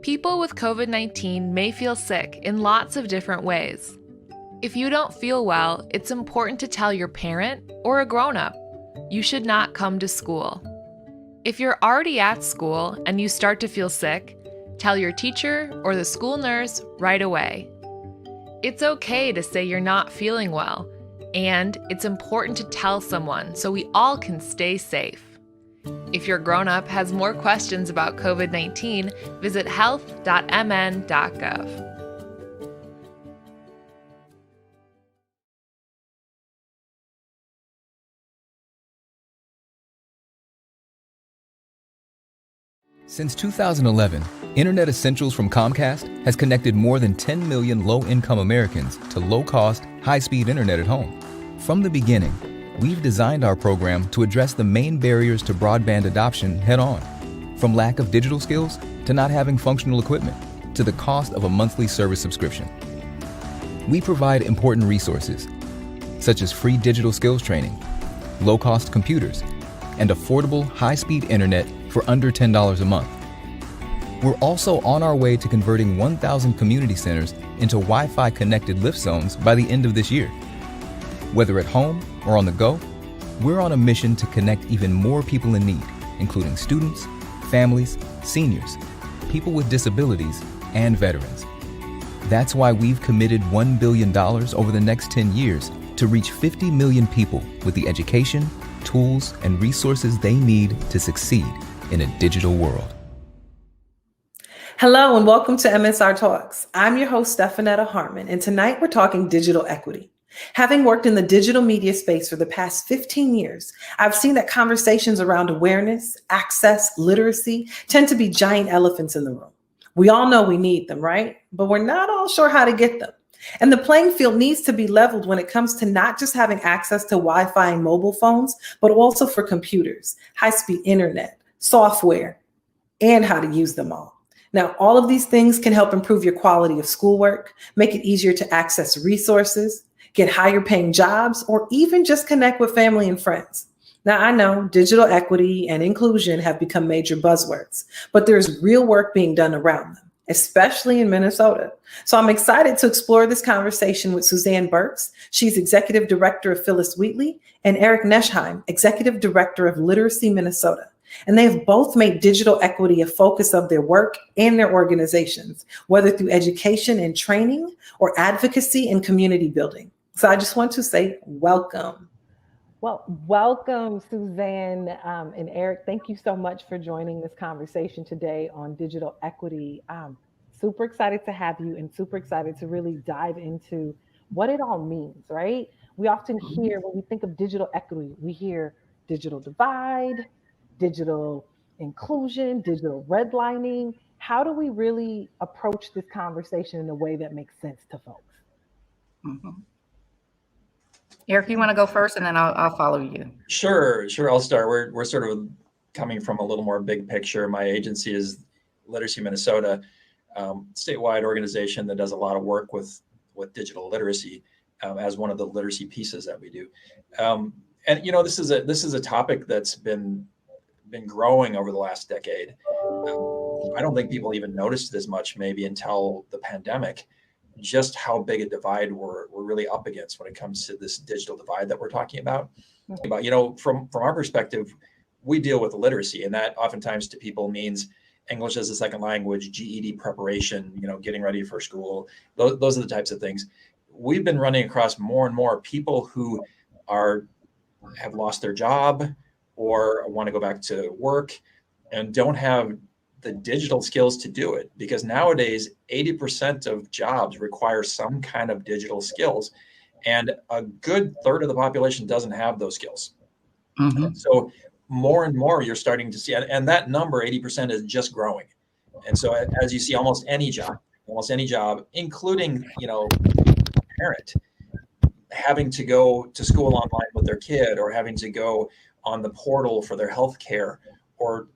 People with COVID-19 may feel sick in lots of different ways. If you don't feel well, it's important to tell your parent or a grown-up. You should not come to school. If you're already at school and you start to feel sick, tell your teacher or the school nurse right away. It's okay to say you're not feeling well, and it's important to tell someone so we all can stay safe. If your grown-up has more questions about COVID-19, visit health.mn.gov. Since 2011, Internet Essentials from Comcast has connected more than 10 million low-income Americans to low-cost, high-speed internet at home. From the beginning, we've designed our program to address the main barriers to broadband adoption head-on, from lack of digital skills to not having functional equipment, to the cost of a monthly service subscription. We provide important resources, such as free digital skills training, low-cost computers, and affordable high-speed internet for under $10 a month. We're also on our way to converting 1,000 community centers into Wi-Fi connected lift zones by the end of this year. Whether at home or on the go, we're on a mission to connect even more people in need, including students, families, seniors, people with disabilities, and veterans. That's why we've committed $1 billion over the next 10 years to reach 50 million people with the education, tools, and resources they need to succeed in a digital world. Hello and welcome to MSR Talks. I'm your host, Stefanetta Harmon, and tonight we're talking digital equity. Having worked in the digital media space for the past 15 years, I've seen that conversations around awareness, access, literacy tend to be giant elephants in the room. We all know we need them, right? But we're not all sure how to get them. And the playing field needs to be leveled when it comes to not just having access to Wi-Fi and mobile phones, but also for computers, high-speed internet, software, and how to use them all. Now, all of these things can help improve your quality of schoolwork, make it easier to access resources, get higher paying jobs, or even just connect with family and friends. Now, I know digital equity and inclusion have become major buzzwords, but there's real work being done around them, especially in Minnesota. So I'm excited to explore this conversation with Suzanne Burks. She's Executive Director of Phyllis Wheatley, and Eric Nesheim, Executive Director of Literacy Minnesota. And they have both made digital equity a focus of their work and their organizations, whether through education and training or advocacy and community building. So I just want to say welcome. Well, welcome, Suzanne and Eric. Thank you so much for joining this conversation today on digital equity. Super excited to have you and super excited to really dive into what it all means, right? We often hear, when we think of digital equity, we hear digital divide, digital inclusion, digital redlining. How do we really approach this conversation in a way that makes sense to folks? Mm-hmm. Eric, you want to go first, and then I'll follow you. Sure. I'll start. We're sort of coming from a little more big picture. My agency is Literacy Minnesota, statewide organization that does a lot of work with digital literacy as one of the literacy pieces that we do. And this is a topic that's been growing over the last decade. I don't think people even noticed it as much maybe until the pandemic, just how big a divide we're really up against when it comes to this digital divide that we're talking about. From our perspective, we deal with literacy, and that oftentimes to people means English as a second language, GED preparation, getting ready for school. Those are the types of things. We've been running across more and more people who have lost their job or want to go back to work and don't have the digital skills to do it, because nowadays 80% of jobs require some kind of digital skills, and a good third of the population doesn't have those skills. Mm-hmm. So more and more you're starting to see, and that number 80% is just growing. And so as you see, almost any job, including parent, having to go to school online with their kid, or having to go on the portal for their health care, or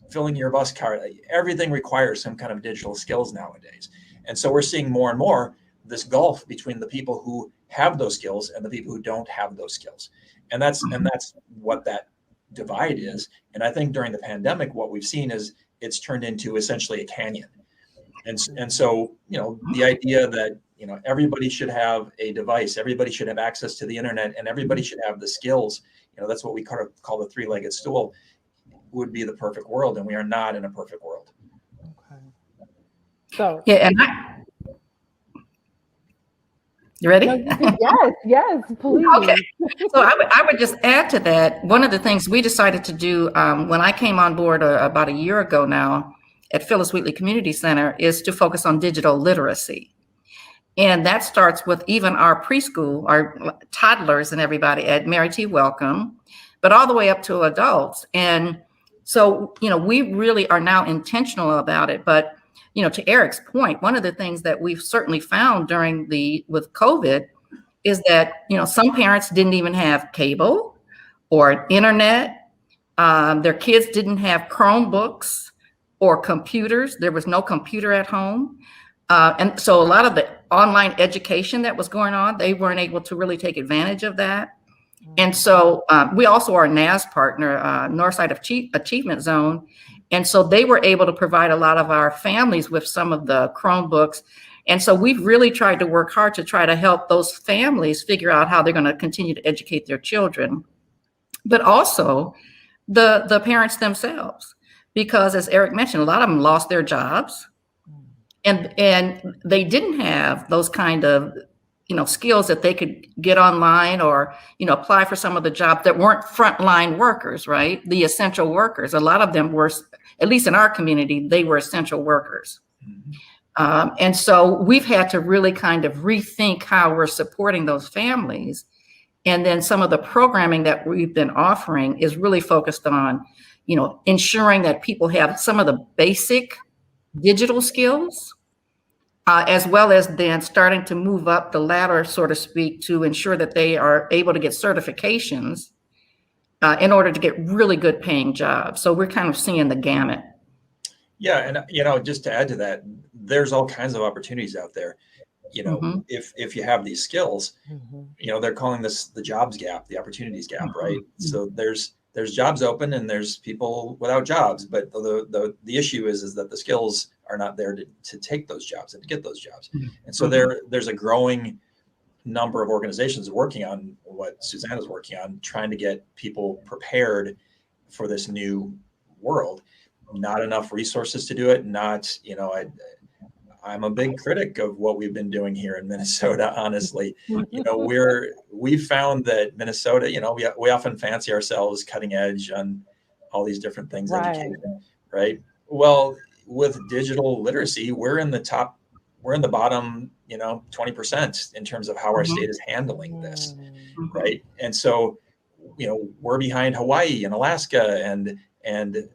filling your bus card, everything requires some kind of digital skills nowadays. And so we're seeing more and more this gulf between the people who have those skills and the people who don't have those skills. And that's what that divide is. And I think during the pandemic, what we've seen is it's turned into essentially a canyon. And so, the idea that, everybody should have a device, everybody should have access to the internet, and everybody should have the skills, that's what we call the three-legged stool, would be the perfect world. And we are not in a perfect world. Okay. So Yeah, and you ready? Yes, please. Okay. So I would just add to that. One of the things we decided to do when I came on board about a year ago now at Phyllis Wheatley Community Center is to focus on digital literacy. And that starts with even our preschool, our toddlers and everybody at Mary T. Welcome, but all the way up to adults. And so, we really are now intentional about it. But, to Eric's point, one of the things that we've certainly found with COVID is that, some parents didn't even have cable or internet. Their kids didn't have Chromebooks or computers. There was no computer at home. And so a lot of the online education that was going on, they weren't able to really take advantage of that. And so we also are a NAS partner, Northside Achievement Zone. And so they were able to provide a lot of our families with some of the Chromebooks. And so we've really tried to work hard to try to help those families figure out how they're going to continue to educate their children, but also the parents themselves, because as Eric mentioned, a lot of them lost their jobs and they didn't have those kind of skills that they could get online or, apply for some of the jobs that weren't frontline workers, right? The essential workers. A lot of them were, at least in our community, they were essential workers. And so we've had to really kind of rethink how we're supporting those families. And then some of the programming that we've been offering is really focused on, ensuring that people have some of the basic digital skills, as well as then starting to move up the ladder, so to speak, to ensure that they are able to get certifications in order to get really good paying jobs. So we're kind of seeing the gamut. Yeah. And, just to add to that, there's all kinds of opportunities out there. If you have these skills, they're calling this the jobs gap, the opportunities gap, right? So there's jobs open and there's people without jobs, but the issue is that the skills are not there to take those jobs and to get those jobs. And so there's a growing number of organizations working on what Suzanne is working on, trying to get people prepared for this new world. Not enough resources to do it. I'm a big critic of what we've been doing here in Minnesota, honestly. We've found that Minnesota, we often fancy ourselves cutting edge on all these different things, education, right? Well, with digital literacy, we're in the bottom, 20% in terms of how our state is handling this, right? And so, we're behind Hawaii and Alaska and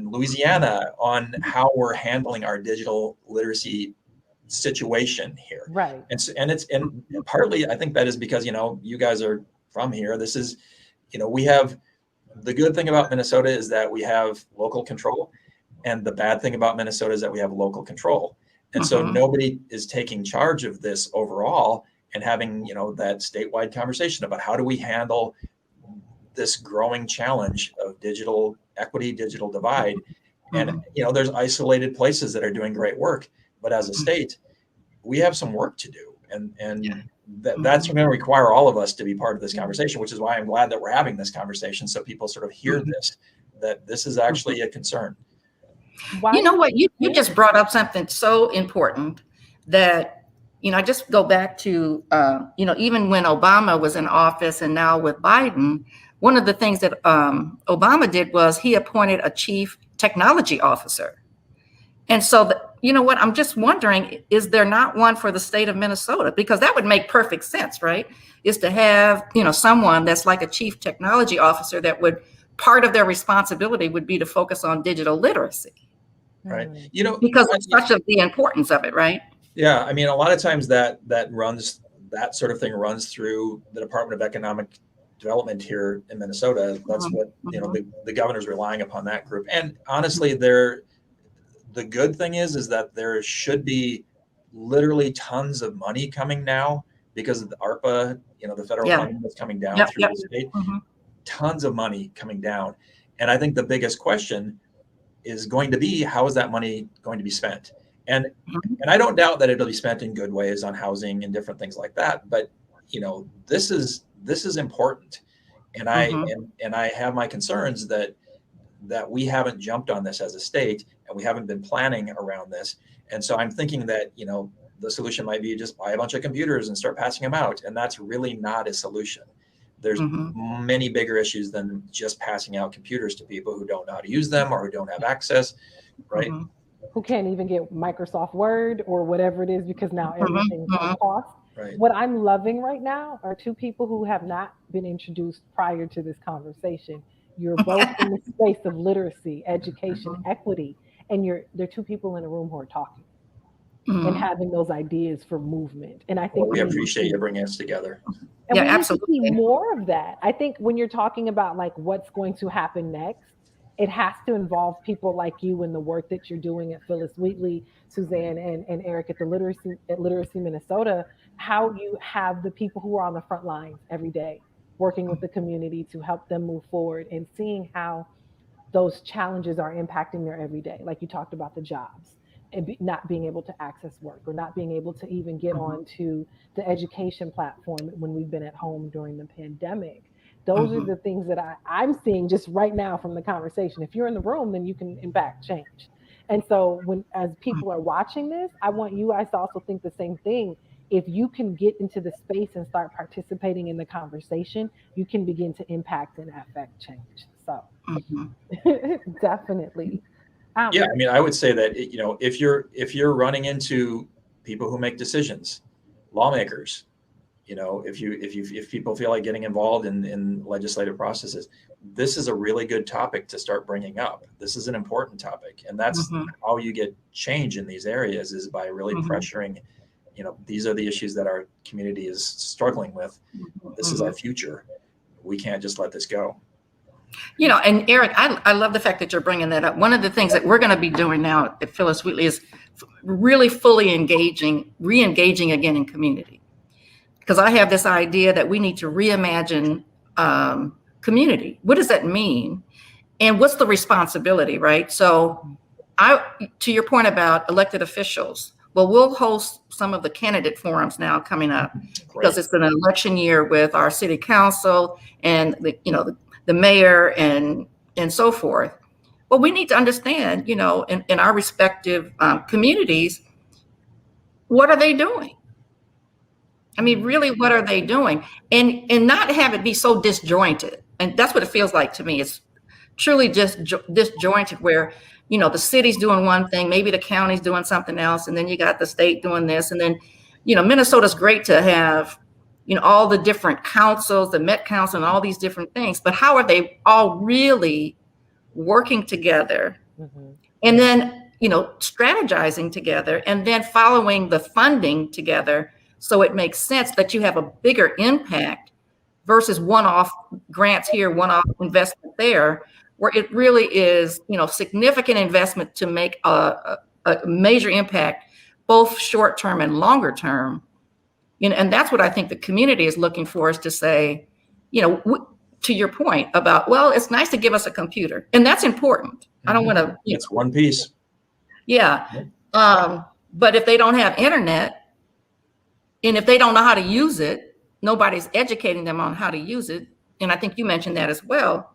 Louisiana on how we're handling our digital literacy situation here. Right. And partly I think that is because, you guys are from here. This is, we have, the good thing about Minnesota is that we have local control. And the bad thing about Minnesota is that we have local control. And so nobody is taking charge of this overall and having, that statewide conversation about how do we handle this growing challenge of digital equity, digital divide. And, there's isolated places that are doing great work, but as a state, we have some work to do. And that's going to require all of us to be part of this conversation, which is why I'm glad that we're having this conversation. So people sort of hear that this is actually a concern. You know what, you just brought up something so important that, I just go back to, even when Obama was in office and now with Biden, one of the things that Obama did was he appointed a chief technology officer. And so, I'm just wondering, is there not one for the state of Minnesota? Because that would make perfect sense, right? Is to have, someone that's like a chief technology officer that would, part of their responsibility would be to focus on digital literacy. Right. Because of such of the importance of it, right? Yeah. I mean, a lot of times that sort of thing runs through the Department of Economic Development here in Minnesota. That's what, the governor's relying upon that group. And honestly, the good thing is that there should be literally tons of money coming now because of the ARPA, the federal funding that's coming down through the state, tons of money coming down. And I think the biggest question is going to be, how is that money going to be spent? And I don't doubt that it'll be spent in good ways on housing and different things like that. But this is important, and I have my concerns that we haven't jumped on this as a state, and we haven't been planning around this. And so I'm thinking that the solution might be just buy a bunch of computers and start passing them out, and that's really not a solution. There's many bigger issues than just passing out computers to people who don't know how to use them or who don't have access, right? Who can't even get Microsoft Word or whatever it is, because now everything's on cost. Right. What I'm loving right now are two people who have not been introduced prior to this conversation. You're both in the space of literacy, education, equity, and they're two people in a room who are talking and having those ideas for movement. And I think we appreciate you bringing us together. And we absolutely. need to see more of that. I think when you're talking about like what's going to happen next, it has to involve people like you and the work that you're doing at Phyllis Wheatley, Suzanne, and Eric at Literacy Minnesota. How you have the people who are on the front lines every day, working with the community to help them move forward, and seeing how those challenges are impacting their everyday. Like you talked about the jobs and not being able to access work, or not being able to even get onto the education platform when we've been at home during the pandemic. Those are the things that I'm seeing just right now from the conversation. If you're in the room, then you can impact change. And so as people are watching this, I want you guys to also think the same thing. If you can get into the space and start participating in the conversation, you can begin to impact and affect change. So definitely. Yeah, I mean, I would say that if you're running into people who make decisions, lawmakers, if people feel like getting involved in legislative processes, this is a really good topic to start bringing up. This is an important topic, and that's how you get change in these areas, is by really pressuring. These are the issues that our community is struggling with. This is our future. We can't just let this go. And Eric, I love the fact that you're bringing that up. One of the things that we're going to be doing now at Phyllis Wheatley is really fully re-engaging again in community. Because I have this idea that we need to reimagine community. What does that mean? And what's the responsibility, right? So to your point about elected officials, well, we'll host some of the candidate forums now coming up because it's an election year with our city council and the mayor and so forth. Well, we need to understand, in our respective communities, what are they doing? I mean, really, what are they doing? And not have it be so disjointed. And that's what it feels like to me. It's truly just disjointed where, the city's doing one thing, maybe the county's doing something else, and then you got the state doing this. And then, Minnesota's great to have, all the different councils, the Met Council, and all these different things. But how are they all really working together? And then, strategizing together, and then following the funding together, so it makes sense that you have a bigger impact versus one-off grants here, one-off investment there, where it really is, significant investment to make a major impact, both short-term and longer term. And that's what I think the community is looking for, is to say, to your point about, well, it's nice to give us a computer, and that's important. I don't want to. It's one piece. Yeah. But if they don't have internet, and if they don't know how to use it, nobody's educating them on how to use it. And I think you mentioned that as well.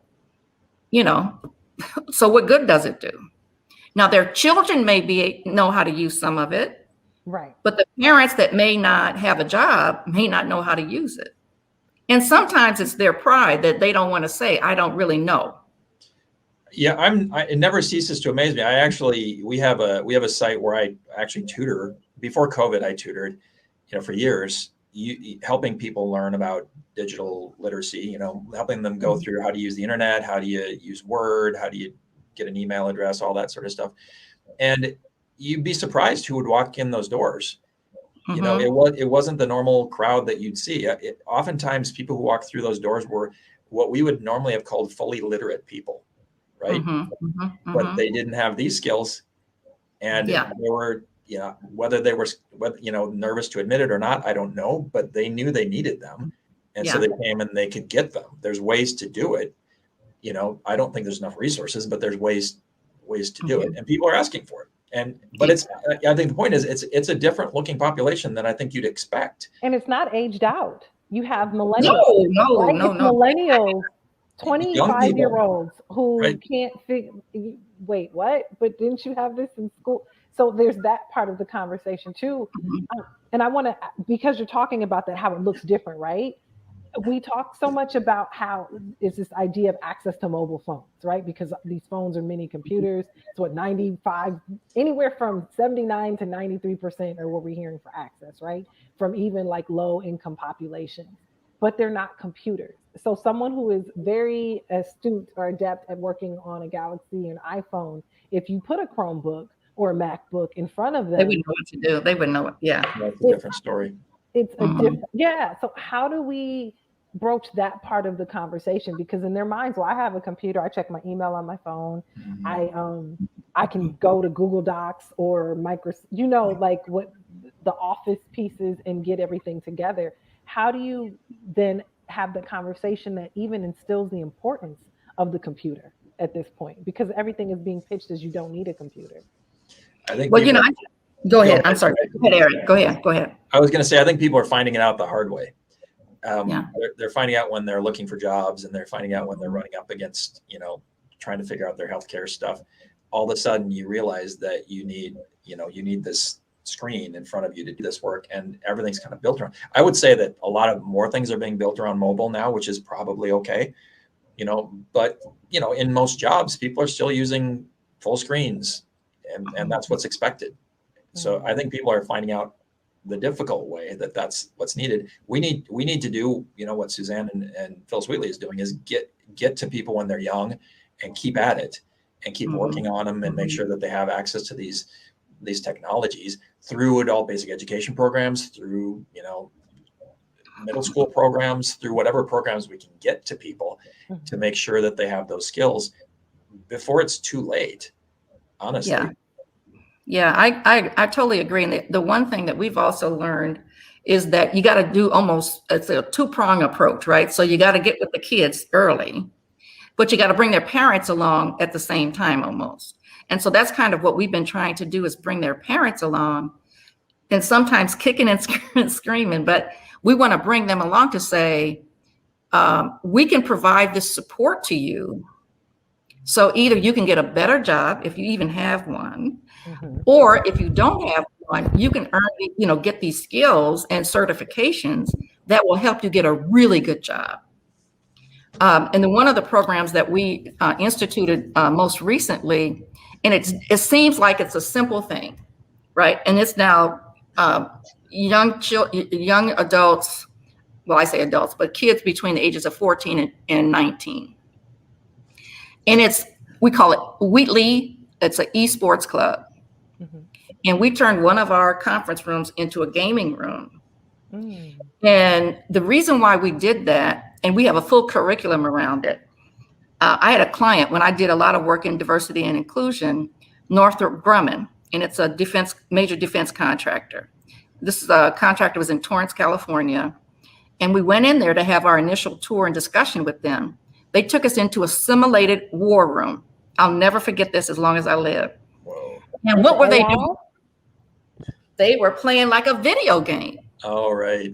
So what good does it do? Now, their children may know how to use some of it, right? But the parents that may not have a job may not know how to use it. And sometimes it's their pride that they don't want to say, I don't really know. Yeah, it never ceases to amaze me. We have a site where I actually tutor. Before COVID, I tutored, for years, helping people learn about digital literacy, helping them go through how to use the internet, how do you use Word, how do you get an email address, all that sort of stuff. And you'd be surprised who would walk in those doors. It wasn't the normal crowd that you'd see. Oftentimes people who walk through those doors were what we would normally have called fully literate people, right? But they didn't have these skills, and they were, whether they were, nervous to admit it or not, I don't know, but they knew they needed them. And so they came and they could get them. There's ways to do it. I don't think there's enough resources, but there's ways ways to do it, and people are asking for it. But I think the point is it's a different looking population than I think you'd expect. And it's not aged out. You have millennials. No. Millennials, 25-year-olds who can't figure, wait, what? But didn't you have this in school? So there's that part of the conversation too. And I want to, because you're talking about that, how it looks different, right? We talk so much about how is this idea of access to mobile phones, right? Because these phones are mini computers. It's what 95, anywhere from 79 to 93% are what we're hearing for access, right? From even like low income populations, but they're not computers. So someone who is very astute or adept at working on a Galaxy and iPhone, if you put a Chromebook or a MacBook in front of them, they wouldn't know what to do. They wouldn't know it. Yeah. That's a different story. It's a different, So how do we broach that part of the conversation? Because in their minds, well, I have a computer, I check my email on my phone. I can go to Google Docs or Microsoft, like what the office pieces and get everything together. How do you then have the conversation that even instills the importance of the computer at this point? Because everything is being pitched as you don't need a computer. I think go ahead. I'm sorry. Go ahead, Eric. Go ahead. I was going to say, I think people are finding it out the hard way. They're finding out when they're looking for jobs, and they're finding out when they're running up against, trying to figure out their healthcare stuff. All of a sudden you realize that you need this screen in front of you to do this work, and everything's kind of built around. I would say that a lot of more things are being built around mobile now, which is probably okay, but in most jobs, people are still using full screens, and that's what's expected. So I think people are finding out the difficult way that's what's needed. We need to do, what Suzanne and Phyllis Wheatley is doing, is get to people when they're young and keep at it and keep working on them and make sure that they have access to these technologies through adult basic education programs, through, middle school programs, through whatever programs we can get to people to make sure that they have those skills before it's too late, honestly. Yeah, I totally agree. And the one thing that we've also learned is that you got to do it's a two-prong approach, right? So you got to get with the kids early, but you got to bring their parents along at the same time almost. And so that's kind of what we've been trying to do, is bring their parents along, and sometimes kicking and screaming, but we want to bring them along to say, we can provide this support to you. So either you can get a better job if you even have one, or if you don't have one, you can earn, get these skills and certifications that will help you get a really good job. And then one of the programs that we instituted most recently, and it seems like it's a simple thing, right? And it's now young adults, well, I say adults, but kids between the ages of 14 and 19. And we call it Wheatley. It's an esports club. And we turned one of our conference rooms into a gaming room. And the reason why we did that, and we have a full curriculum around it. I had a client when I did a lot of work in diversity and inclusion, Northrop Grumman, and it's a major defense contractor. This contractor was in Torrance, California. And we went in there to have our initial tour and discussion with them. They took us into a simulated war room. I'll never forget this as long as I live. Whoa. And what were they doing? They were playing like a video game. All right.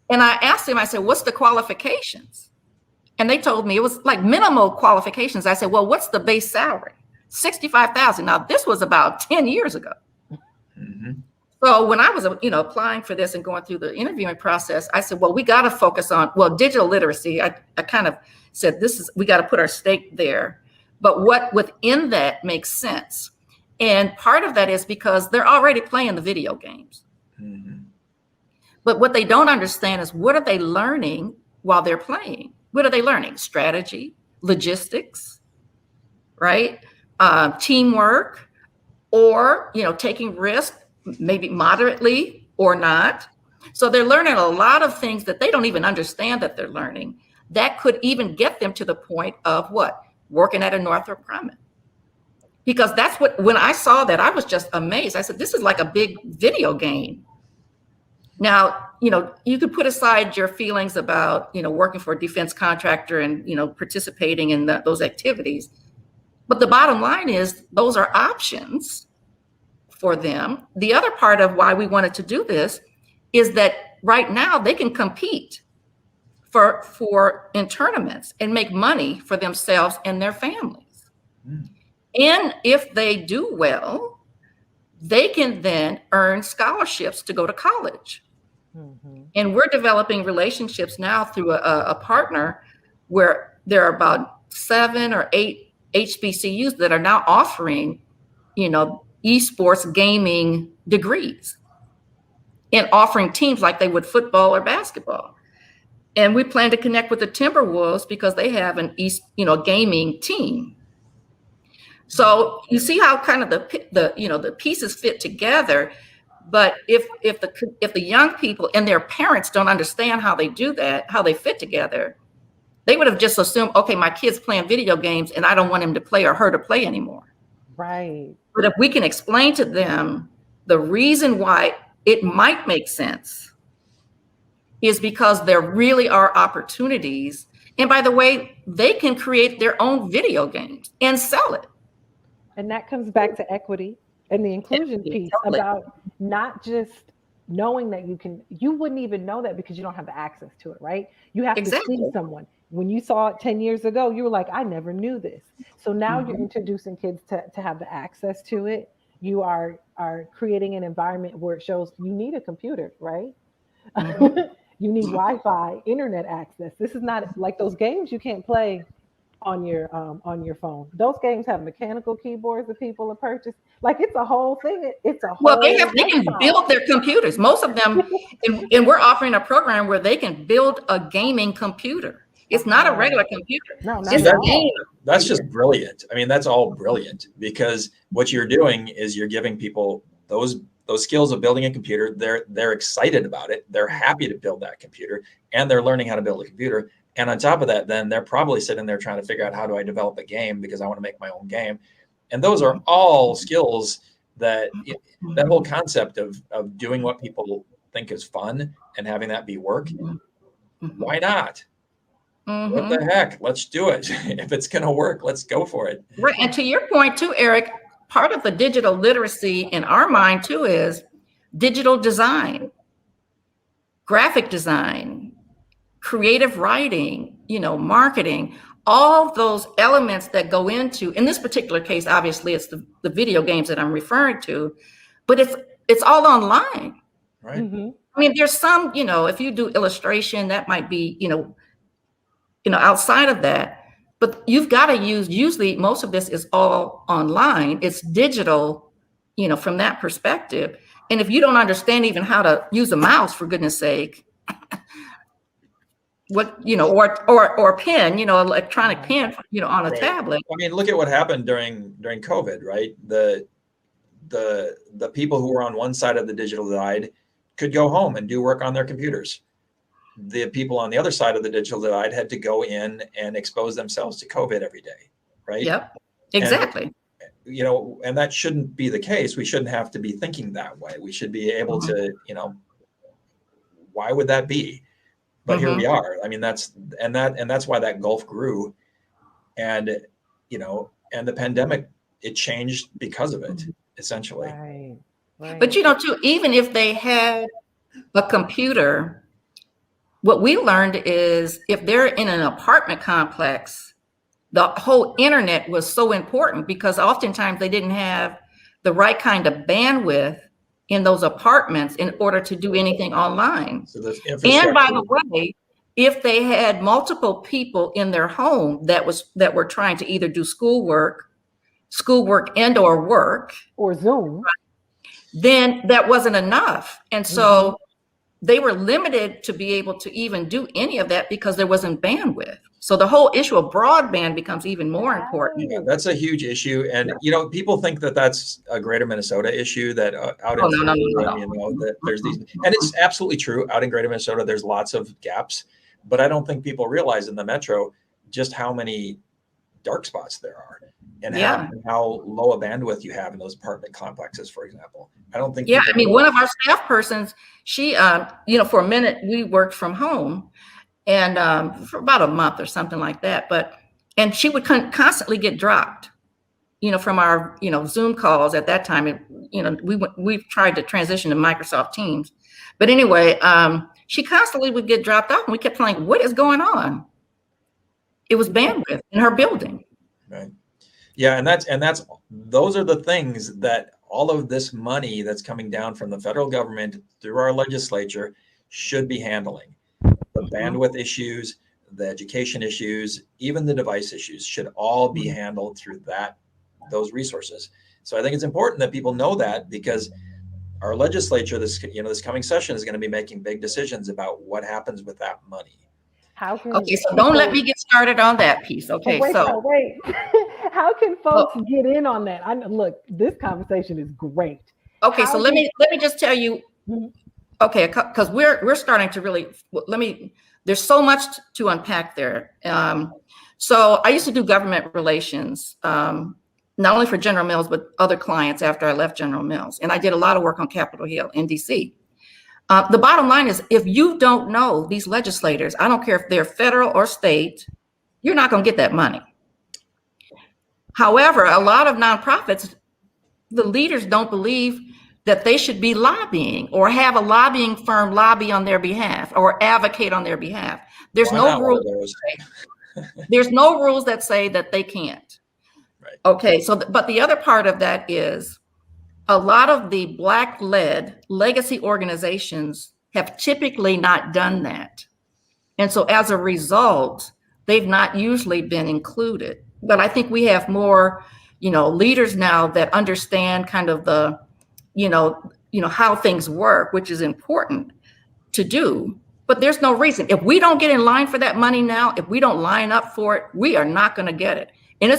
And I asked them, I said, what's the qualifications? And they told me it was like minimal qualifications. I said, well, what's the base salary? $65,000. Now, this was about 10 years ago. So when I was, applying for this and going through the interviewing process, I said, well, we got to focus on, digital literacy. I kind of said, we got to put our stake there. But what within that makes sense. And part of that is because they're already playing the video games. But what they don't understand is, what are they learning while they're playing? What are they learning? Strategy, logistics, right? Teamwork, or, taking risks, maybe moderately or not. So they're learning a lot of things that they don't even understand that they're learning, that could even get them to the point of working at a Northrop Grumman. Because that's when I saw that, I was just amazed. I said, this is like a big video game. Now, you could put aside your feelings about, working for a defense contractor and, participating in those activities. But the bottom line is those are options for them. The other part of why we wanted to do this is that right now they can compete for in tournaments and make money for themselves and their families. Mm. And if they do well, they can then earn scholarships to go to college. Mm-hmm. And we're developing relationships now through a partner where there are about 7 or 8 HBCUs that are now offering, esports gaming degrees and offering teams like they would football or basketball. And we plan to connect with the Timberwolves because they have an gaming team. So you see how kind of the pieces fit together. But if the young people and their parents don't understand how they do that, how they fit together, they would have just assumed, okay, my kid's playing video games and I don't want him to play or her to play anymore. Right. But if we can explain to them the reason why it might make sense is because there really are opportunities. And by the way, they can create their own video games and sell it. And that comes back to equity and the inclusion piece about not just knowing that you wouldn't even know that because you don't have the access to it, right? You have to see someone. When you saw it 10 years ago, you were like, I never knew this. So now you're introducing kids to have the access to it. You are creating an environment where it shows you need a computer, right? You need Wi-Fi, internet access. This is not like those games you can't play on your phone. Those games have mechanical keyboards that people have purchased. Like it's a whole thing. It's a whole. Well, they can build their computers. Most of them, and we're offering a program where they can build a gaming computer. It's not a regular computer. No, it's a game. That's just brilliant. I mean, that's all brilliant because what you're doing is you're giving people those skills of building a computer. They're excited about it. They're happy to build that computer, and they're learning how to build a computer. And on top of that, then they're probably sitting there trying to figure out how do I develop a game because I want to make my own game. And those are all skills that whole concept of doing what people think is fun and having that be work. Why not? What the heck? Let's do it. If it's going to work, let's go for it. Right. And to your point too, Eric, part of the digital literacy in our mind too is digital design, graphic design, creative writing, marketing, all those elements that go into, in this particular case, obviously it's the video games that I'm referring to, but it's all online. Right. Mm-hmm. I mean, there's some, if you do illustration, that might be, outside of that, but you've got to usually most of this is all online. It's digital, from that perspective. And if you don't understand even how to use a mouse, for goodness sake, what, or a pen, electronic pen, on a tablet. I mean, look at what happened during COVID, right? The people who were on one side of the digital divide could go home and do work on their computers. The people on the other side of the digital divide had to go in and expose themselves to COVID every day, right? Yep, exactly. And, and that shouldn't be the case. We shouldn't have to be thinking that way. We should be able to, why would that be? But here we are. I mean, that's why that gulf grew. And, and the pandemic, it changed because of it, essentially. Right. But, too, even if they had a computer, what we learned is if they're in an apartment complex, the whole internet was so important because oftentimes they didn't have the right kind of bandwidth in those apartments in order to do anything online. So and by the way, if they had multiple people in their home that were trying to either do schoolwork and or work or Zoom, then that wasn't enough. And so they were limited to be able to even do any of that because there wasn't bandwidth. So the whole issue of broadband becomes even more important. Yeah, that's a huge issue. And, people think that that's a greater Minnesota issue that out in that there's these, and it's absolutely true. Out in greater Minnesota, there's lots of gaps, but I don't think people realize in the metro just how many dark spots there are and how low a bandwidth you have in those apartment complexes, for example. I don't think. Yeah. I mean, one of our staff persons, she, for a minute we worked from home and for about a month or something like that. And she would constantly get dropped. from our, Zoom calls at that time, we've tried to transition to Microsoft Teams. But anyway, she constantly would get dropped off and we kept saying, what is going on? It was bandwidth in her building. Right. Yeah. And those are the things that all of this money that's coming down from the federal government through our legislature should be handling. The bandwidth issues, the education issues, even the device issues should all be handled through those resources. So I think it's important that people know that, because our legislature this coming session is going to be making big decisions about what happens with that money. Okay, so don't let me get started on that piece. Okay, wait. How can folks get in on that? Look, this conversation is great. Okay, so let me just tell you. Okay, because we're starting to really there's so much to unpack there. So I used to do government relations, not only for General Mills, but other clients after I left General Mills. And I did a lot of work on Capitol Hill in DC. The bottom line is, if you don't know these legislators, I don't care if they're federal or state, you're not going to get that money. However, a lot of nonprofits, the leaders don't believe that they should be lobbying or have a lobbying firm lobby on their behalf or advocate on their behalf. There's no rules. There's no rules that say that they can't. Right. Okay, so but the other part of that is a lot of the Black-led legacy organizations have typically not done that. And so as a result, they've not usually been included. But I think we have more, leaders now that understand kind of the, how things work, which is important to do. But there's no reason. If we don't get in line for that money now, if we don't line up for it, we are not going to get it. And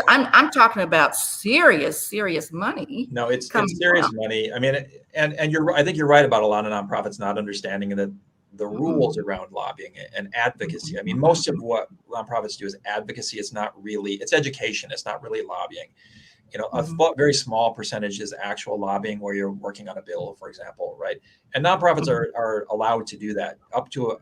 I'm talking about serious money. No, it's serious money. I mean, and I think you're right about a lot of nonprofits not understanding that the rules around lobbying and advocacy. I mean, most of what nonprofits do is advocacy. It's education. It's not really lobbying. A very small percentage is actual lobbying, where you're working on a bill, for example, right? And nonprofits are allowed to do that up to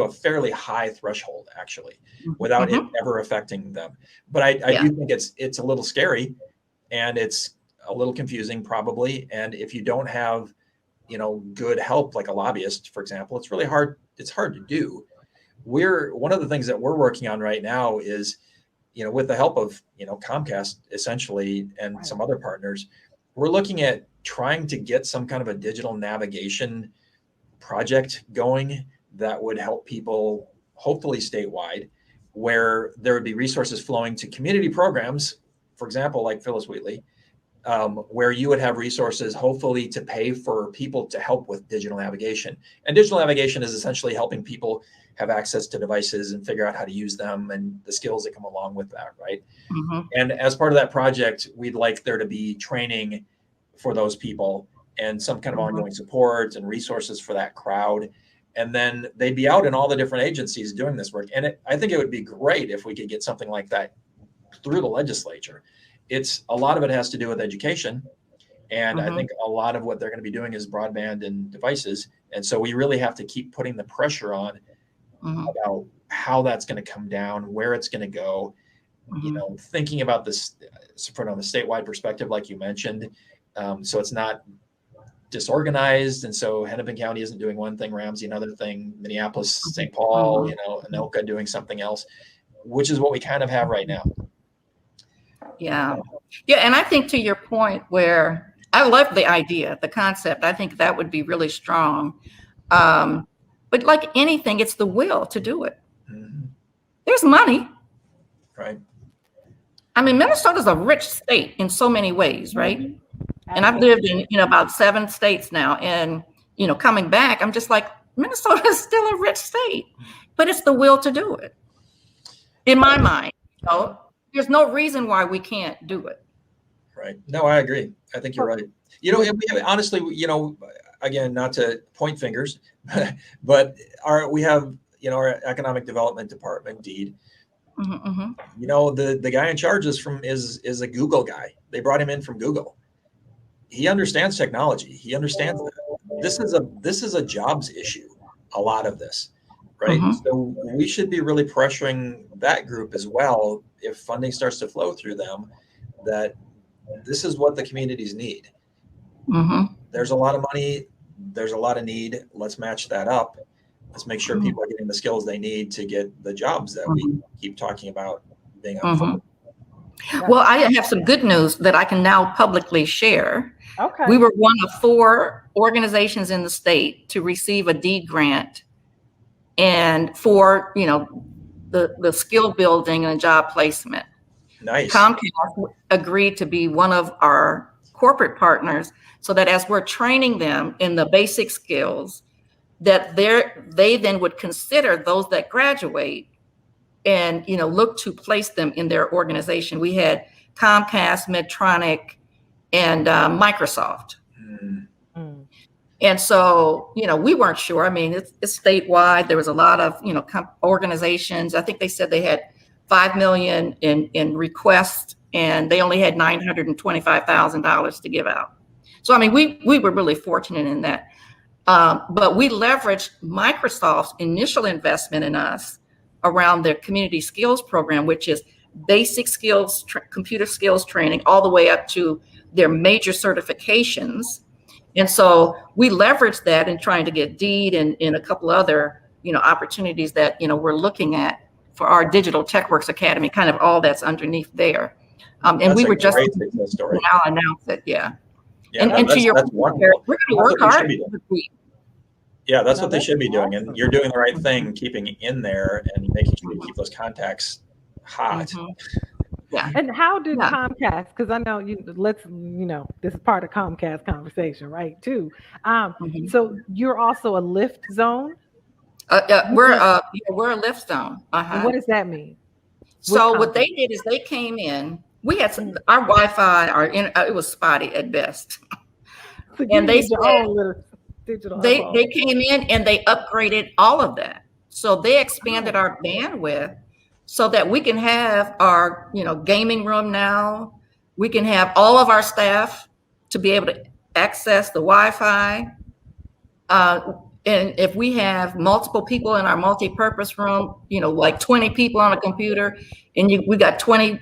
a fairly high threshold, actually, without it ever affecting them. But I do think it's a little scary, and it's a little confusing, probably. And if you don't have, good help, like a lobbyist, for example, it's really hard. It's hard to do. One of the things that we're working on right now is, with the help of, Comcast, essentially, and some other partners, we're looking at trying to get some kind of a digital navigation project going that would help people, hopefully statewide, where there would be resources flowing to community programs, for example, like Phyllis Wheatley, where you would have resources, hopefully, to pay for people to help with digital navigation. And digital navigation is essentially helping people have access to devices and figure out how to use them and the skills that come along with that, right? And as part of that project, we'd like there to be training for those people and some kind of ongoing support and resources for that crowd. And then they'd be out in all the different agencies doing this work. And I think it would be great if we could get something like that through the legislature. A lot of it has to do with education. And I think a lot of what they're going to be doing is broadband and devices. And so we really have to keep putting the pressure on about how that's going to come down, where it's going to go, thinking about this from a statewide perspective, like you mentioned. So it's not disorganized. And so Hennepin County isn't doing one thing, Ramsey another thing, Minneapolis, St. Paul, Anoka doing something else, which is what we kind of have right now. Yeah. And I think, to your point, where I love the idea, the concept, I think that would be really strong. But like anything, it's the will to do it. There's money. Right. I mean, Minnesota's a rich state in so many ways, right? And I've lived in, about 7 states now. And, coming back, I'm just like, Minnesota is still a rich state, but it's the will to do it. In my mind, there's no reason why we can't do it. Right. No, I agree. I think you're right. Honestly, again, not to point fingers, but we have, our economic development department, DEED. The guy in charge is a Google guy. They brought him in from Google. He understands technology. He understands that this is a jobs issue. A lot of this, right? So we should be really pressuring that group as well. If funding starts to flow through them, that this is what the communities need. Mm-hmm. There's a lot of money. There's a lot of need. Let's match that up. Let's make sure people are getting the skills they need to get the jobs that we keep talking about being unfulfilled. Well, I have some good news that I can now publicly share. Okay. We were one of 4 organizations in the state to receive a DEED grant, and for, the skill building and job placement. Nice. Comcast agreed to be one of our corporate partners, so that as we're training them in the basic skills, that they then would consider those that graduate and look to place them in their organization. We had Comcast, Medtronic, and Microsoft. And so, we weren't sure. I mean, it's statewide. There was a lot of, organizations. I think they said they had 5 million in requests, and they only had $925,000 to give out. So, I mean, we were really fortunate in that. But we leveraged Microsoft's initial investment in us around their community skills program, which is basic skills, computer skills training, all the way up to their major certifications. And so we leveraged that in trying to get DEED and a couple other, opportunities that, we're looking at for our Digital TechWorks Academy, kind of all that's underneath there. And we were just now announced it. Yeah. And to your point, we're going to work hard. Yeah, that's what they should be doing. And you're doing the right thing, keeping in there and making sure you keep those contacts hot. Yeah. And how did Comcast, because I know this is part of Comcast conversation, right? Too. So you're also a lift zone? We're a lift zone. What does that mean? So what they did is they came in. We had our Wi-Fi, it was spotty at best. So and they said, they came in and they upgraded all of that. So they expanded our bandwidth so that we can have our, gaming room now. We can have all of our staff to be able to access the Wi-Fi. And if we have multiple people in our multi-purpose room, like 20 people on a computer, and we got 20,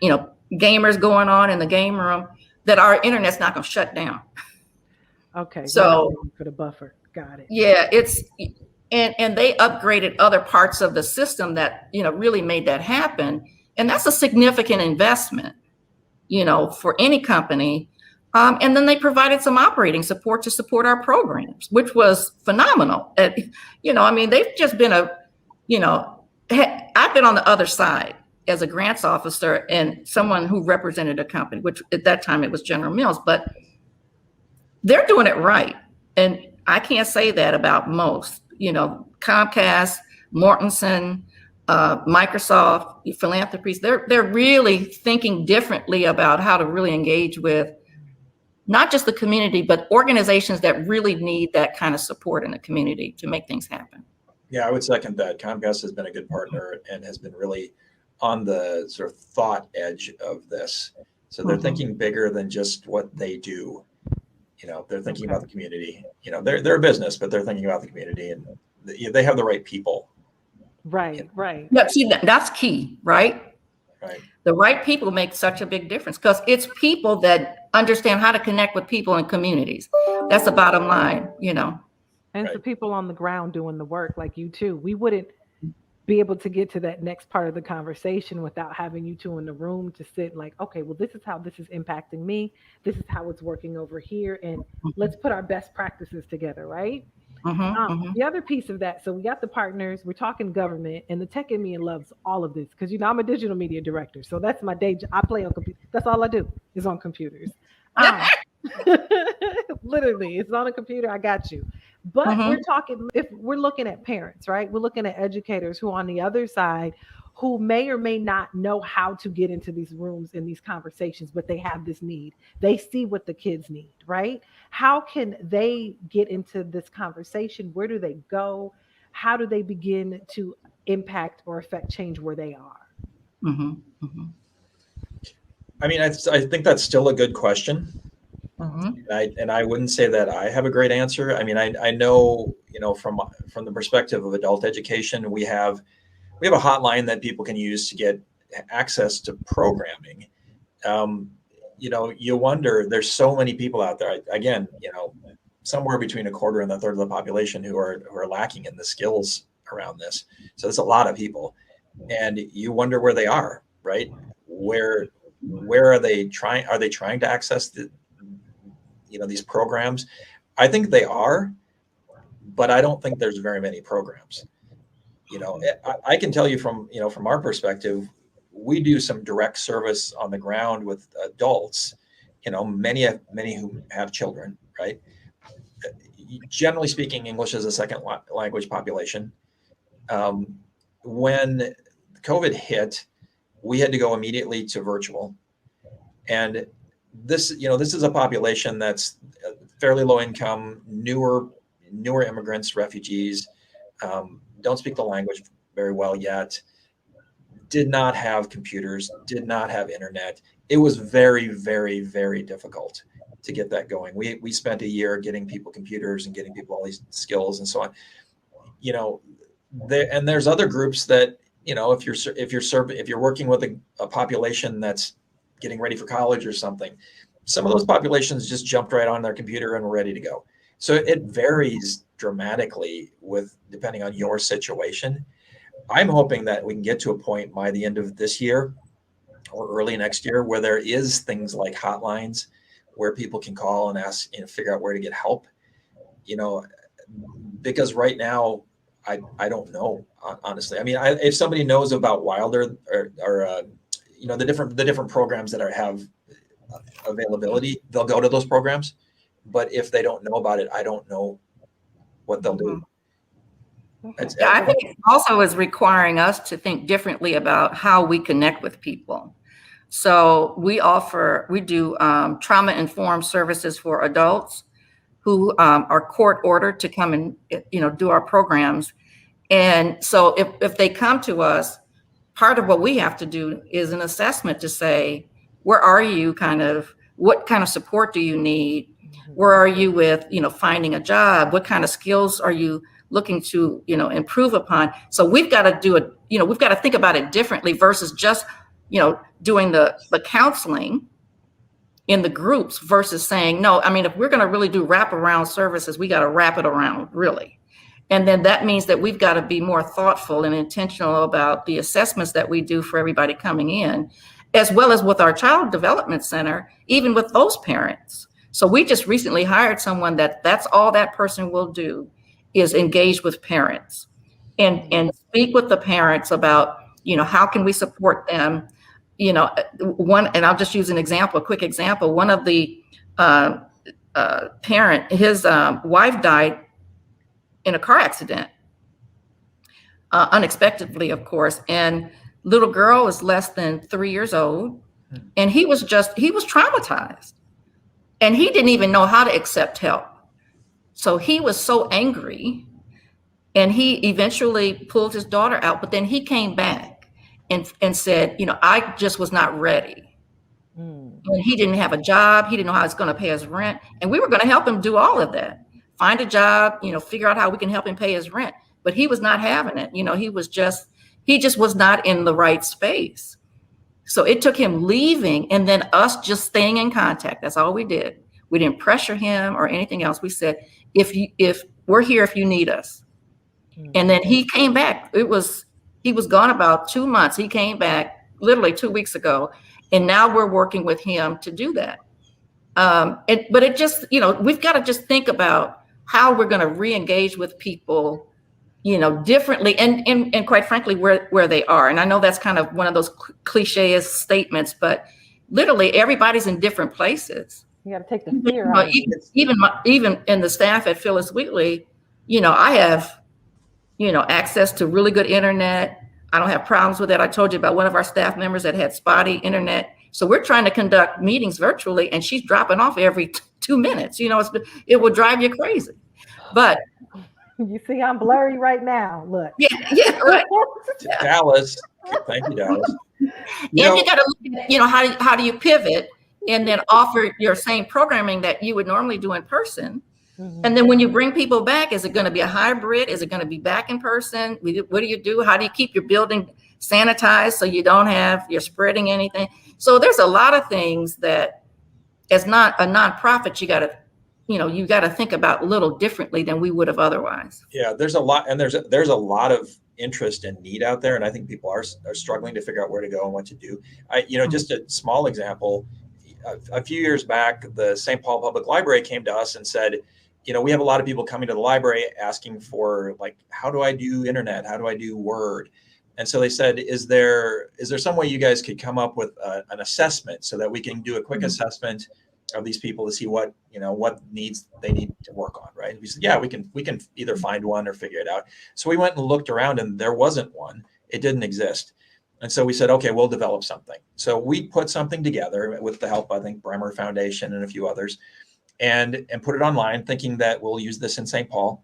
gamers going on in the game room, that our internet's not going to shut down. Okay. So for the buffer, got it. Yeah, and they upgraded other parts of the system that really made that happen, and that's a significant investment, for any company. And then they provided some operating support to support our programs, which was phenomenal. They've just been I've been on the other side as a grants officer and someone who represented a company, which at that time it was General Mills, but they're doing it right. And I can't say that about most, Comcast, Mortensen, Microsoft, philanthropies, they're really thinking differently about how to really engage with not just the community, but organizations that really need that kind of support in the community to make things happen. Yeah, I would second that. Comcast has been a good partner and has been really on the sort of thought edge of this. So they're thinking bigger than just what they do. They're thinking about the community. They're a business, but they're thinking about the community, and they have the right people. Right. Yeah, see, that's key, right? Right. The right people make such a big difference because it's people that understand how to connect with people in communities. That's the bottom line, And it's the people on the ground doing the work, like you too. We wouldn't be able to get to that next part of the conversation without having you two in the room to sit like, okay, well, this is how this is impacting me. This is how it's working over here. And let's put our best practices together, right? The other piece of that, so we got the partners, we're talking government, and the tech in me loves all of this because, I'm a digital media director. So that's my day job. I play on computers. That's all I do is on computers. Literally, it's on a computer. I got you. But we're talking, if we're looking at parents, right? We're looking at educators who on the other side, who may or may not know how to get into these rooms in these conversations, but they have this need. They see what the kids need, right? How can they get into this conversation? Where do they go? How do they begin to impact or affect change where they are? I mean, I think that's still a good question. And I wouldn't say that I have a great answer. I mean, I know, from the perspective of adult education, we have a hotline that people can use to get access to programming. you wonder, there's so many people out there, again, somewhere between a quarter and a third of the population who are lacking in the skills around this. So there's a lot of people, and you wonder where they are, right? Where are they trying? Are they trying to access these programs? I think they are, but I don't think there's very many programs. I can tell you from our perspective, we do some direct service on the ground with adults, many who have children, right? Generally speaking, English is a second language population. When COVID hit, we had to go immediately to virtual. And this is a population that's fairly low income, newer immigrants, refugees, don't speak the language very well yet, did not have computers, did not have internet. It was very, very, very difficult to get that going. We spent a year getting people computers and getting people all these skills and so on. And there's other groups that, if you're working with a population that's getting ready for college or something, some of those populations just jumped right on their computer and were ready to go. So it varies dramatically depending on your situation. I'm hoping that we can get to a point by the end of this year or early next year where there is things like hotlines where people can call and ask, figure out where to get help, because right now I don't know, honestly. I mean, if somebody knows about Wilder or the different programs that have availability, they'll go to those programs. But if they don't know about it, I don't know what they'll do. I think it also is requiring us to think differently about how we connect with people. So we do trauma-informed services for adults who are court ordered to come and do our programs. And so if they come to us, part of what we have to do is an assessment to say, where are you? What kind of support do you need? Where are you with finding a job? What kind of skills are you looking to improve upon? So we've got to do it. We've got to think about it differently versus just doing the counseling in the groups versus saying, no, I mean, if we're going to really do wraparound services, we got to wrap it around really. And then that means that we've got to be more thoughtful and intentional about the assessments that we do for everybody coming in, as well as with our Child Development Center, even with those parents. So we just recently hired someone that's all that person will do is engage with parents and speak with the parents about, how can we support them? And I'll just use a quick example. One of the parent, his wife died in a car accident, unexpectedly, of course. And little girl was less than 3 years old. And he was traumatized. And he didn't even know how to accept help. So he was so angry, and he eventually pulled his daughter out, but then he came back and said, I just was not ready. And he didn't have a job. He didn't know how he's going to pay his rent. And we were going to help him do all of that. Find a job, figure out how we can help him pay his rent. But he was not having it. He just was not in the right space. So it took him leaving and then us just staying in contact. That's all we did. We didn't pressure him or anything else. We said, if we're here, if you need us. And then he came back. He was gone about 2 months. He came back literally 2 weeks ago. And now we're working with him to do that. But it just, we've got to just think about how we're going to re-engage with people, differently and quite frankly, where they are. And I know that's kind of one of those cliché statements, but literally everybody's in different places. You got to take the fear out of it. Even in the staff at Phyllis Wheatley, I have, access to really good internet. I don't have problems with that. I told you about one of our staff members that had spotty internet. So we're trying to conduct meetings virtually, and she's dropping off every 2 minutes. It will drive you crazy. But you see, I'm blurry right now. Look. Yeah, right. Dallas. Thank you, Dallas. You got to look at, how do you pivot and then offer your same programming that you would normally do in person. Mm-hmm. And then when you bring people back, is it going to be a hybrid? Is it going to be back in person? What do you do? How do you keep your building sanitized so you're spreading anything? So there's a lot of things that as not a nonprofit, you got to think about a little differently than we would have otherwise. Yeah, there's a lot, and there's a lot of interest and need out there, and I think people are struggling to figure out where to go and what to do. Just a small example. A few years back, the St. Paul Public Library came to us and said, we have a lot of people coming to the library asking for, like, how do I do internet? How do I do Word? And so they said, is there some way you guys could come up with an assessment so that we can do a quick assessment of these people to see what needs they need to work on, right? And we said, yeah, we can either find one or figure it out. So we went and looked around, and there wasn't one. It didn't exist. And so we said, okay, we'll develop something. So we put something together with the help, I think, Bremer Foundation and a few others, and put it online, thinking that we'll use this in St. Paul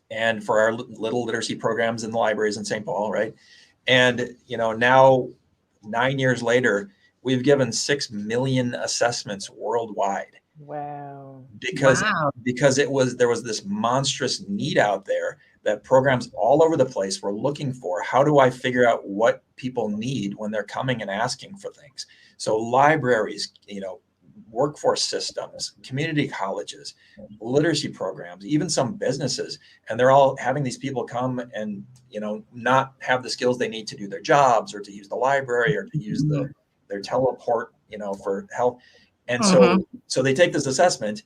and for our little literacy programs in the libraries in St. Paul, right? And now 9 years later, we've given 6 million assessments worldwide. Wow. Because there was this monstrous need out there that programs all over the place were looking for. How do I figure out what people need when they're coming and asking for things? So libraries, workforce systems, community colleges, literacy programs, even some businesses, and they're all having these people come and not have the skills they need to do their jobs or to use the library or to use their teleport, for help. And so they take this assessment,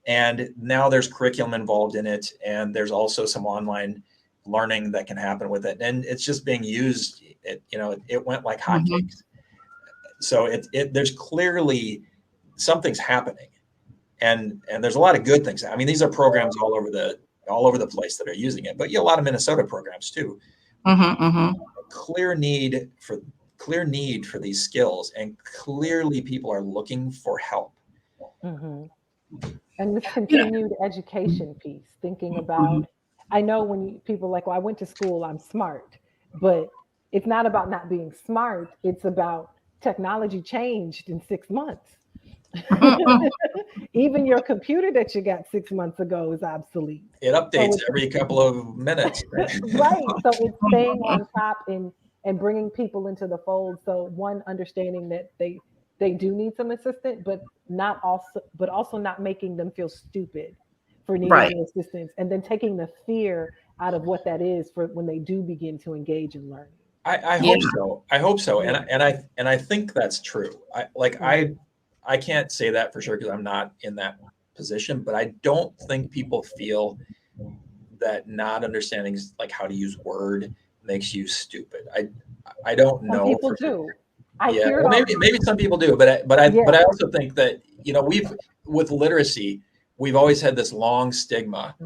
and now there's curriculum involved in it, and there's also some online learning that can happen with it, and it's just being used. It went like hotcakes. So there's clearly something's happening, and there's a lot of good things. I mean, these are programs all over the place that are using it, but a lot of Minnesota programs too. Clear need for these skills, and clearly people are looking for help. And this continued education piece, thinking about, I know when people like, well, I went to school, I'm smart, but it's not about not being smart. It's about technology changed in 6 months. Even your computer that you got 6 months ago is obsolete. It updates every couple of minutes. Right. So it's staying on top and bringing people into the fold. So one, understanding that they do need some assistance, but also not making them feel stupid for needing assistance, and then taking the fear out of what that is for when they do begin to engage in learning. I hope so. I hope so. And I think that's true. I can't say that for sure because I'm not in that position, but I don't think people feel that not understanding like how to use Word makes you stupid. I don't know. Some people do. Maybe some people do, but I also think that with literacy, we've always had this long stigma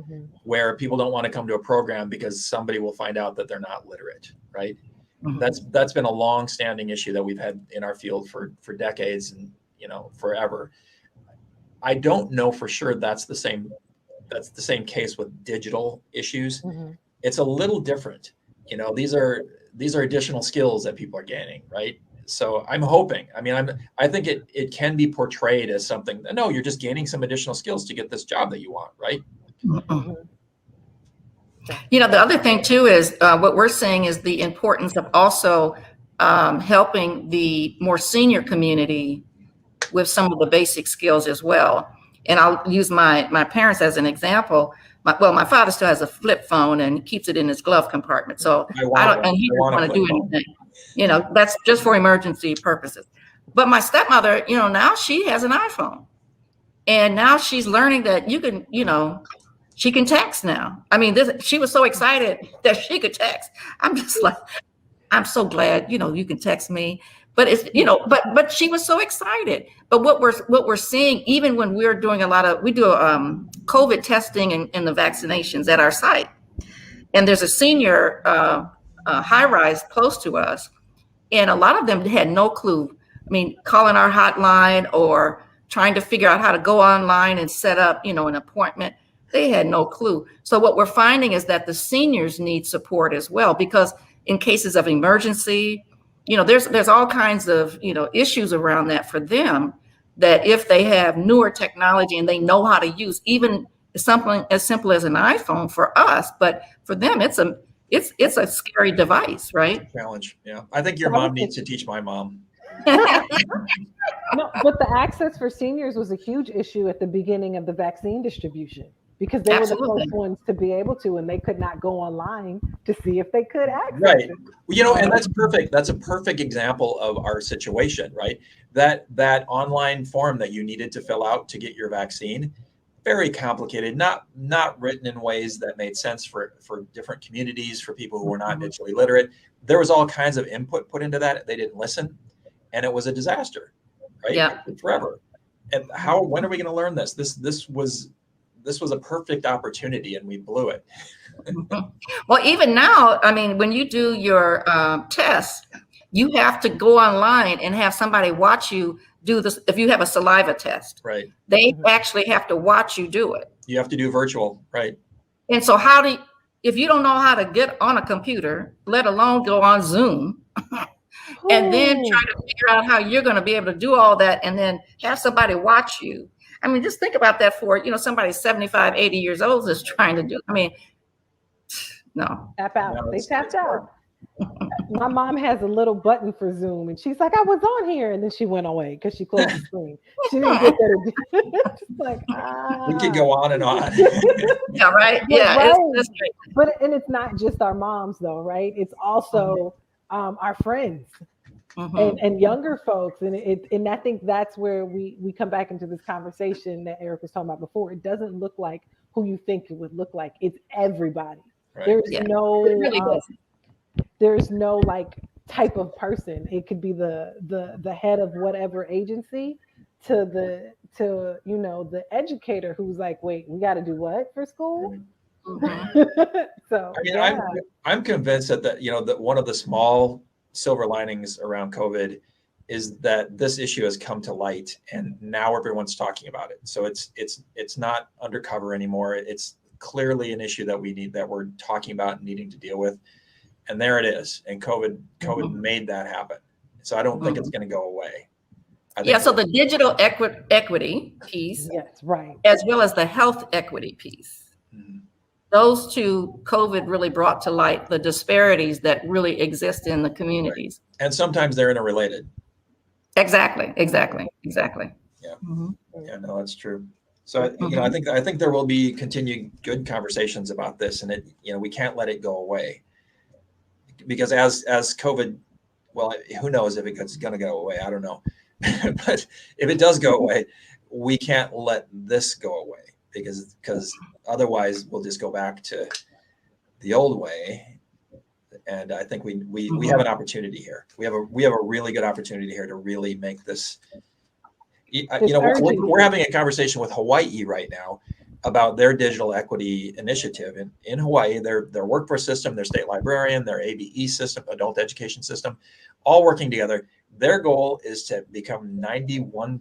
where people don't want to come to a program because somebody will find out that they're not literate, right? That's been a long-standing issue that we've had in our field for decades and forever. I don't know for sure that's the same case with digital issues. It's a little different. These are additional skills that people are gaining, right? So I'm hoping. I think it can be portrayed as something. No, you're just gaining some additional skills to get this job that you want, right? The other thing too is what we're saying is the importance of also helping the more senior community with some of the basic skills as well. And I'll use my parents as an example. My father still has a flip phone and keeps it in his glove compartment. So he doesn't want to do anything. That's just for emergency purposes. But my stepmother, now she has an iPhone, and now she's learning that you can, she can text now. She was so excited that she could text. I'm just like, I'm so glad, you can text me. But it's, but she was so excited. But what we're seeing, even when we're doing we do COVID testing and the vaccinations at our site, and there's a senior high-rise close to us, and a lot of them had no clue. Calling our hotline or trying to figure out how to go online and set up, an appointment, they had no clue. So what we're finding is that the seniors need support as well, because in cases of emergency, there's all kinds of, issues around that for them, that if they have newer technology and they know how to use even something as simple as an iPhone for us, but for them, it's a scary device, right? Challenge. Yeah. I think your mom needs to teach my mom. No, but the access for seniors was a huge issue at the beginning of the vaccine distribution because they were the first ones to be able to, and they could not go online to see if they could access Right. it. You know, and that's perfect. That's a perfect example of our situation, right? That online form that you needed to fill out to get your vaccine, very complicated, not written in ways that made sense for different communities, for people who were not digitally literate. There was all kinds of input put into that. They didn't listen, and it was a disaster, right? Yeah. Forever. And when are we going to learn this? This was a perfect opportunity, and we blew it. Well, even now, I mean, when you do your test, you have to go online and have somebody watch you do this. If you have a saliva test, Right. They actually have to watch you do it. You have to do virtual, right? And so if you don't know how to get on a computer, let alone go on Zoom, and then try to figure out how you're going to be able to do all that and then have somebody watch you. I mean, just think about that for, somebody 75, 80 years old is trying to do. I mean, no. Tap out. No, they tapped out. My mom has a little button for Zoom, and she's like, I was on here, and then she went away because she closed the screen. She didn't get that. Just like, we could go on and on. Yeah, right. But yeah, right. But it's not just our moms, though, right? It's also our friends and younger folks, and I think that's where we come back into this conversation that Eric was talking about before. It doesn't look like who you think it would look like. It's everybody. Right. There's no like type of person. It could be the head of whatever agency to the educator who's like, wait, we got to do what for school? So I mean, I'm convinced that that one of the small silver linings around COVID is that this issue has come to light, and now everyone's talking about it. So it's not undercover anymore. It's clearly an issue that we're talking about and needing to deal with. And there it is. And COVID made that happen. So I don't think it's going to go away. So the digital equity piece, yes, right, as well as the health equity piece. Mm-hmm. Those two, COVID really brought to light the disparities that really exist in the communities. And sometimes they're interrelated. Exactly. Yeah. Mm-hmm. Yeah, no, that's true. So I think there will be continued good conversations about this, and we can't let it go away. Because as COVID, well, who knows if it's going to go away? I don't know. But if it does go away, we can't let this go away because otherwise we'll just go back to the old way. And I think we have an opportunity here. We have a really good opportunity here to really make this. We're having a conversation with Hawaii right now about their digital equity initiative in Hawaii, their workforce system, their state librarian, their ABE system, adult education system, all working together. Their goal is to become 91%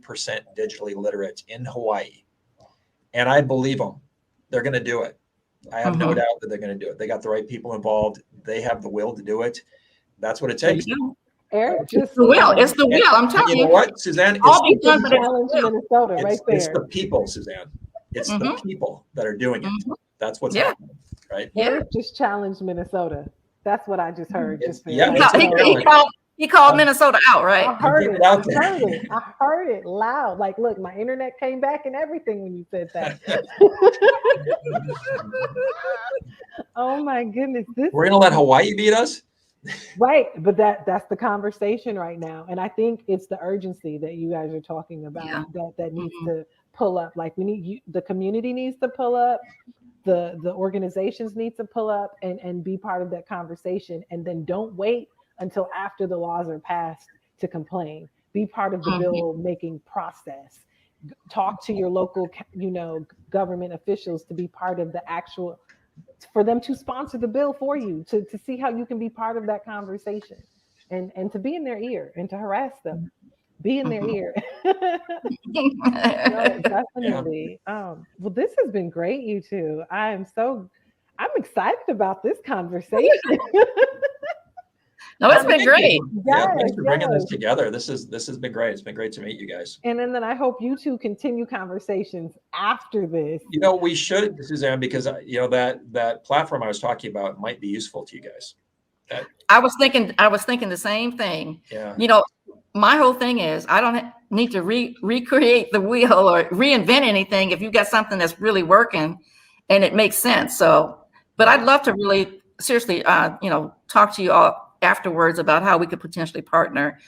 digitally literate in Hawaii. And I believe them. They're going to do it. I have no doubt that they're going to do it. They got the right people involved. They have the will to do it. That's what it takes. Eric, it's the will. It's the will. I'm telling you. You know what, Suzanne? Minnesota, right there. It's the people, Suzanne. It's the people that are doing it. That's what's happening, right? Eric just challenged Minnesota. That's what I just heard. He called Minnesota out, right? I heard it. I heard it loud. Like, look, my internet came back and everything when you said that. Oh my goodness. We're gonna let Hawaii beat us? Right, but that's the conversation right now. And I think it's the urgency that you guys are talking about that needs to pull up. Like the community needs to pull up, the organizations need to pull up and be part of that conversation. And then don't wait until after the laws are passed to complain. Be part of the bill making process. Talk to your local, government officials to be part of the actual, for them to sponsor the bill for you, to see how you can be part of that conversation and to be in their ear and to harass them. Be in their ear. No, definitely. Well, this has been great, you two. I'm excited about this conversation. No, it's been great. Thanks for bringing this together. This has been great. It's been great to meet you guys. And then I hope you two continue conversations after this. We should, Suzanne, because that platform I was talking about might be useful to you guys. I was thinking the same thing. Yeah. my whole thing is I don't need to recreate the wheel or reinvent anything if you've got something that's really working and it makes sense. So, but I'd love to really seriously, talk to you all afterwards about how we could potentially partner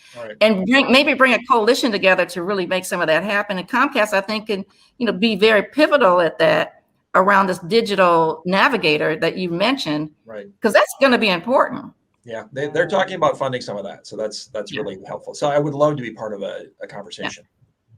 and bring a coalition together to really make some of that happen. And Comcast, I think, can, be very pivotal at that around this digital navigator that you mentioned, right? Because that's going to be important. Yeah, they're talking about funding some of that, so that's really helpful. So I would love to be part of a conversation.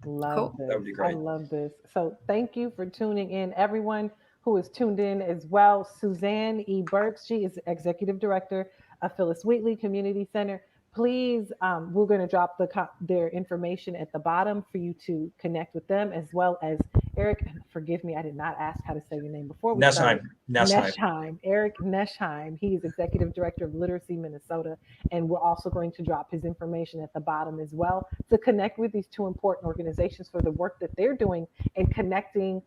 Love this. That would be great. I love this. So thank you for tuning in, everyone who is tuned in as well. Suzanne E. Burks, she is Executive Director of Phyllis Wheatley Community Center. Please, we're going to drop their information at the bottom for you to connect with them, as well as Eric. Forgive me, I did not ask how to say your name before. Nesheim. Eric Nesheim. He is Executive Director of Literacy Minnesota, and we're also going to drop his information at the bottom as well to connect with these two important organizations for the work that they're doing in connecting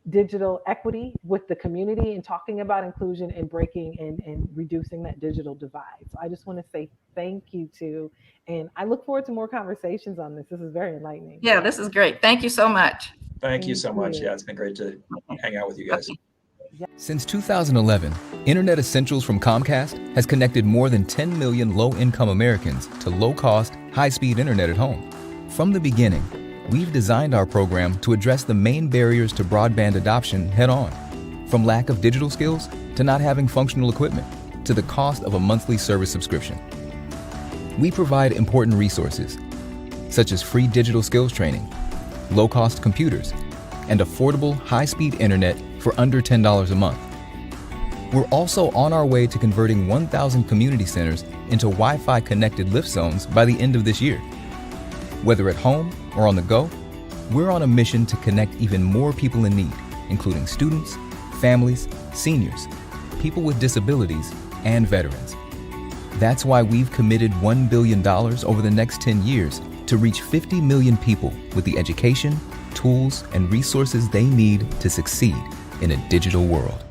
digital equity with the community and talking about inclusion and breaking and reducing that digital divide. So I just want to say thank you to, and I look forward to more conversations on this. This is very enlightening. Yeah, this is great. Thank you so much. Thank you so much. Yeah, it's been great to hang out with you guys. Since 2011, Internet Essentials from Comcast has connected more than 10 million low-income Americans to low-cost, high-speed internet at home. From the beginning, we've designed our program to address the main barriers to broadband adoption head-on, from lack of digital skills to not having functional equipment to the cost of a monthly service subscription. We provide important resources, such as free digital skills training, low-cost computers, and affordable high-speed internet for under $10 a month. We're also on our way to converting 1,000 community centers into Wi-Fi connected lift zones by the end of this year. Whether at home or on the go, we're on a mission to connect even more people in need, including students, families, seniors, people with disabilities, and veterans. That's why we've committed $1 billion over the next 10 years to reach 50 million people with the education, tools, and resources they need to succeed in a digital world.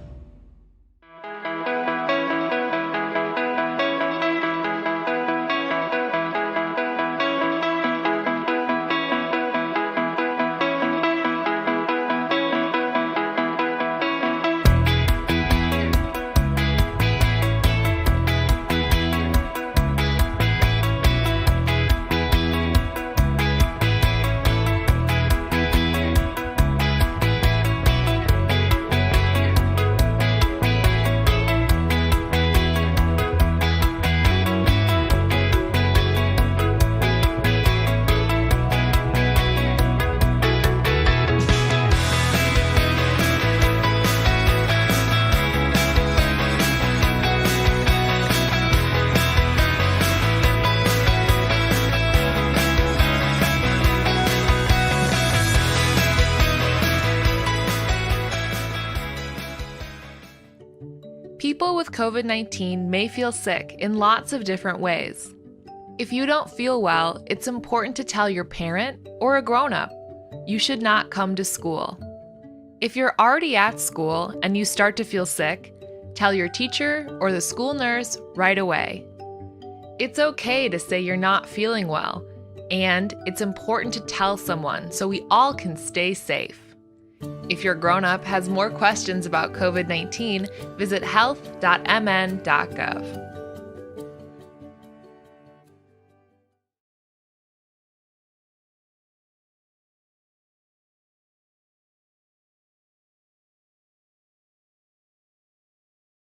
People with COVID-19 may feel sick in lots of different ways. If you don't feel well, it's important to tell your parent or a grown-up. You should not come to school. If you're already at school and you start to feel sick, tell your teacher or the school nurse right away. It's okay to say you're not feeling well, and it's important to tell someone so we all can stay safe. If your grown-up has more questions about COVID-19, visit health.mn.gov.